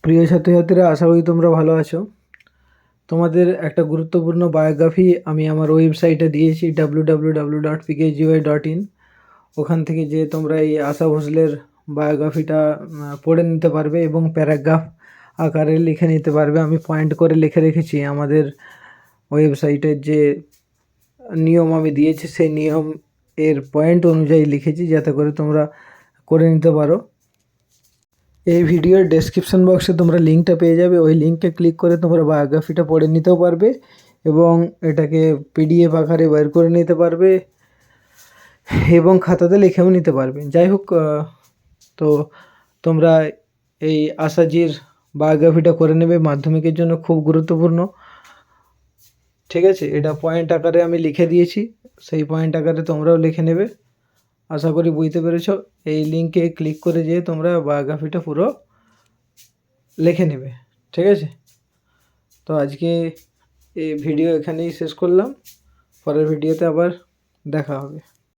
প্রিয় ছাত্রছাত্রীরা, আশা করি তোমরা ভালো আছো। তোমাদের একটা গুরুত্বপূর্ণ বায়োগ্রাফি আমি আমার ওয়েবসাইটে দিয়েছি www.pkgy.in। ওখান থেকে যে তোমরা এই আশা ভোসলের বায়োগ্রাফিটা পড়ে নিতে পারবে এবং প্যারাগ্রাফ আকারে লিখে নিতে পারবে। আমি পয়েন্ট করে লিখে রেখেছি আমাদের ওয়েবসাইটের যে নিয়ম আমি দিয়েছি, সেই নিয়ম এর পয়েন্ট অনুযায়ী লিখেছি যাতে করে তোমরা করে নিতে পারো। এই ভিডিওর ডেসক্রিপশন বক্সে তোমরা লিঙ্কটা পেয়ে যাবে। ওই লিঙ্কে ক্লিক করে তোমরা বায়োগ্রাফিটা পড়ে নিতেও পারবে এবং এটাকে পিডিএফ আকারে বের করে নিতে পারবে এবং খাতাতে লিখেও নিতে পারবে। যাই হোক, তো তোমরা এই আশাজির বায়োগ্রাফিটা করে নেবে, মাধ্যমিকের জন্য খুব গুরুত্বপূর্ণ। ঠিক আছে, এটা পয়েন্ট আকারে আমি লিখে দিয়েছি, সেই পয়েন্ট আকারে তোমরাও লিখে নেবে। আশা করি বুঝতে পেরেছ। এই লিঙ্কে ক্লিক করে যেয়ে তোমরা বায়োগ্রাফিটা পুরো লিখে নেবে। ঠিক আছে, তো আজকে এই ভিডিও এখানেই শেষ করলাম। পরের ভিডিওতে আবার দেখা হবে।